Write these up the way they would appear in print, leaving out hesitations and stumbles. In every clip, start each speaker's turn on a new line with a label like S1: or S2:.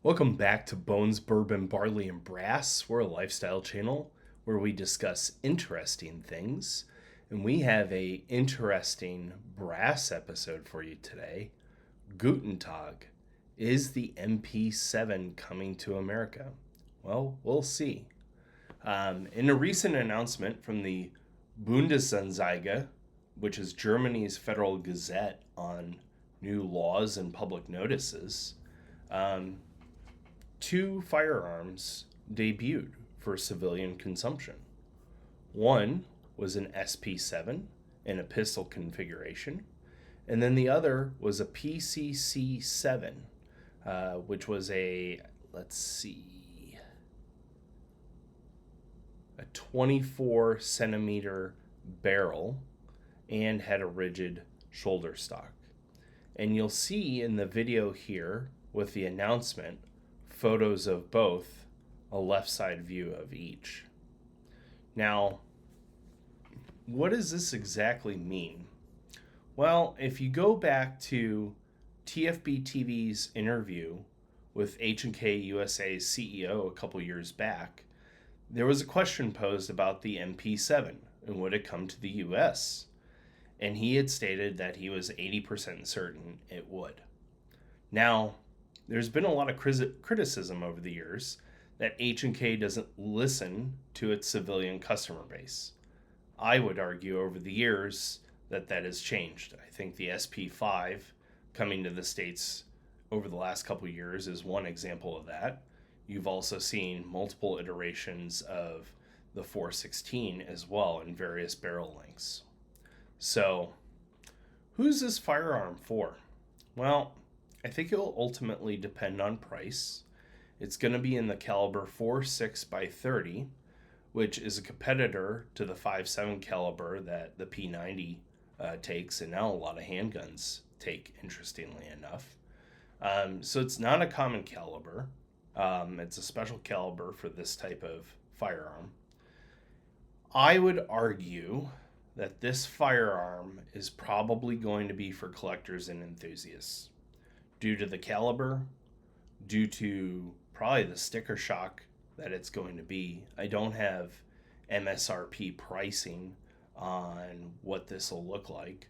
S1: Welcome back to Bones, Bourbon, Barley, and Brass. We're a lifestyle channel where we discuss interesting things. And we have a interesting brass episode for you today. Guten Tag. Is the MP7 coming to America? Well, we'll see. In a recent announcement from the Bundesanzeiger, which is Germany's Federal Gazette on new laws and public notices, two firearms debuted for civilian consumption. One was an SP7 in a pistol configuration, and then the other was a PCC7, which was a 24 centimeter barrel and had a rigid shoulder stock. And you'll see in the video here with the announcement photos of both, a left side view of each. Now, what does this exactly mean? Well, if you go back to TFB TV's interview with H&K USA's CEO a couple years back, there was a question posed about the MP7 and would it come to the US? And he had stated that he was 80% certain it would. Now, there's been a lot of criticism over the years that H&K doesn't listen to its civilian customer base. I would argue over the years that has changed. I think the SP5 coming to the States over the last couple of years is one example of that. You've also seen multiple iterations of the 416 as well in various barrel lengths. So, who's this firearm for? Well, I think it'll ultimately depend on price. It's going to be in the caliber 4.6x30, which is a competitor to the 5.7 caliber that the P90 takes, and now a lot of handguns take, interestingly enough. So it's not a common caliber. It's a special caliber for this type of firearm. I would argue that this firearm is probably going to be for collectors and enthusiasts due to the caliber, due to probably the sticker shock that it's going to be. I don't have MSRP pricing on what this will look like.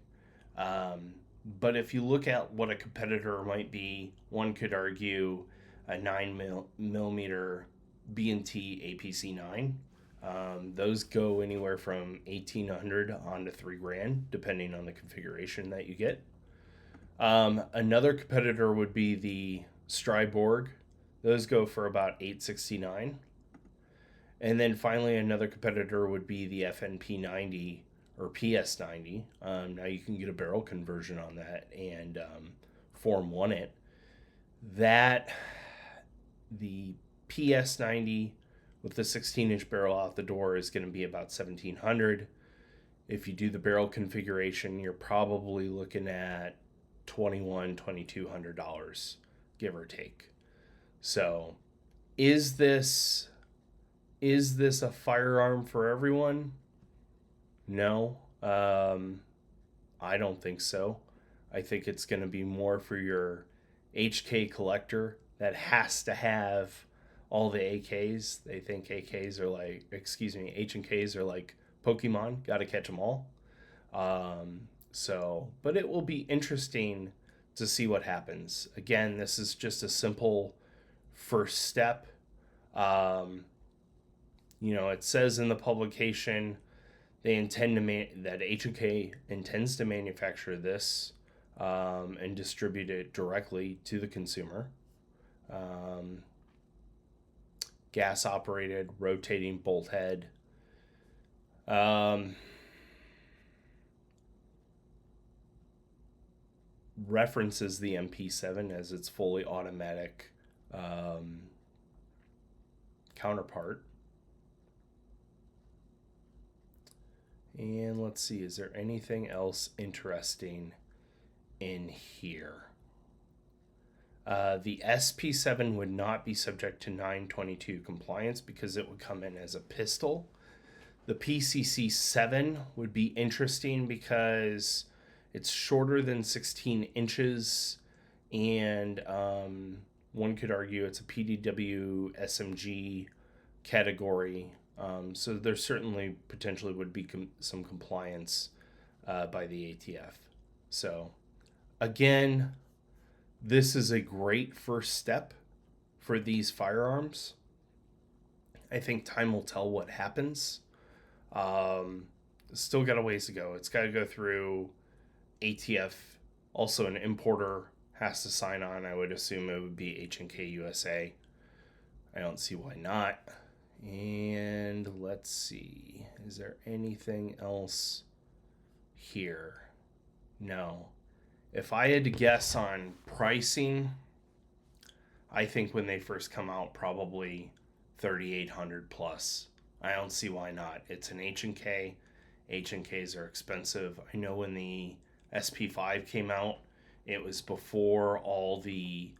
S1: But if you look at what a competitor might be, one could argue a 9mm B&T APC9. Those go anywhere from $1,800 on to $3,000, depending on the configuration that you get. Another competitor would be the Stryborg. Those go for about $869. And then finally, another competitor would be the FNP90 or PS90. Now you can get a barrel conversion on that and Form 1 it. The PS90 with the 16-inch barrel out the door is going to be about $1,700. If you do the barrel configuration, you're probably looking at $2,200, give or take. So, is this a firearm for everyone? No, I don't think so. I think it's going to be more for your HK collector that has to have all the AKs. They think AKs are like, H&Ks are like Pokemon. Got to catch them all. But it will be interesting to see what happens. Again, this is just a simple first step. It says in the publication they intend to that H&K intends to manufacture this and distribute it directly to the consumer. Gas operated, rotating bolt head. References the MP7 as its fully automatic counterpart. And let's see, is there anything else interesting in here? The SP7 would not be subject to 922 compliance because it would come in as a pistol. The PCC7 would be interesting because it's shorter than 16 inches and one could argue it's a PDW SMG category. So there certainly potentially would be some compliance by the ATF. So again, this is a great first step for these firearms. I think time will tell what happens. Still got a ways to go. It's got to go through ATF. Also, an importer has to sign on. I would assume it would be HK USA. I don't see why not. And let's see. Is there anything else here? No. If I had to guess on pricing, I think when they first come out, probably 3,800 plus. I don't see why not. It's an H&K. H&Ks are expensive. I know when the SP5 came out, it was before all the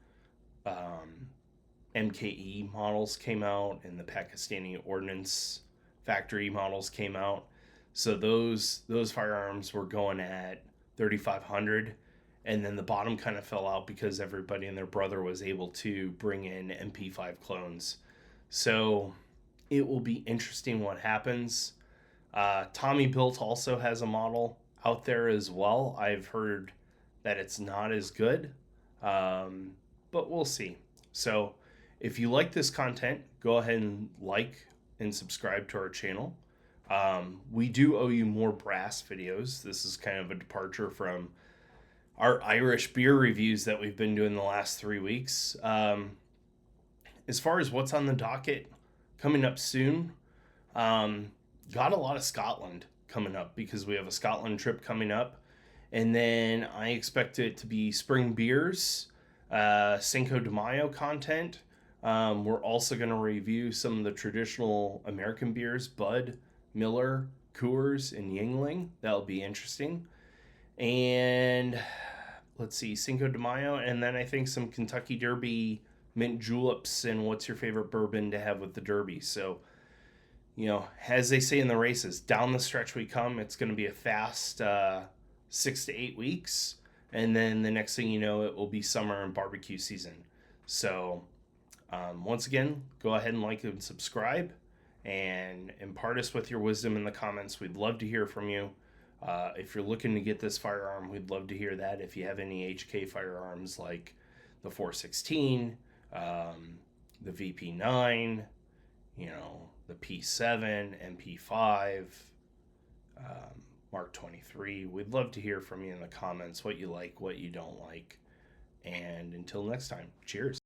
S1: MKE models came out and the Pakistani Ordnance Factory models came out. So those firearms were going at 3,500, and then the bottom kind of fell out because everybody and their brother was able to bring in MP5 clones. So it will be interesting what happens. Tommy Built also has a model out there as well. I've heard that it's not as good, but we'll see. So if you like this content, go ahead and like and subscribe to our channel. We do owe you more brass videos. This is kind of a departure from our Irish beer reviews that we've been doing the last 3 weeks. As far as what's on the docket coming up soon, got a lot of Scotland coming up because we have a Scotland trip coming up. And then I expect it to be spring beers, Cinco de Mayo content. We're also going to review some of the traditional American beers, Bud, Miller, Coors, and Yuengling. That'll be interesting. And let's see, Cinco de Mayo, and then I think some Kentucky Derby mint juleps and what's your favorite bourbon to have with the Derby. So, you know, as they say in the races, down the stretch we come. It's going to be a fast 6 to 8 weeks. And then the next thing you know, it will be summer and barbecue season. So once again, go ahead and like and subscribe and impart us with your wisdom in the comments. We'd love to hear from you. If you're looking to get this firearm, we'd love to hear that. If you have any HK firearms like the 416, the VP9, you know, the P7, MP5, Mark 23. We'd love to hear from you in the comments, what you like, what you don't like. And until next time, cheers.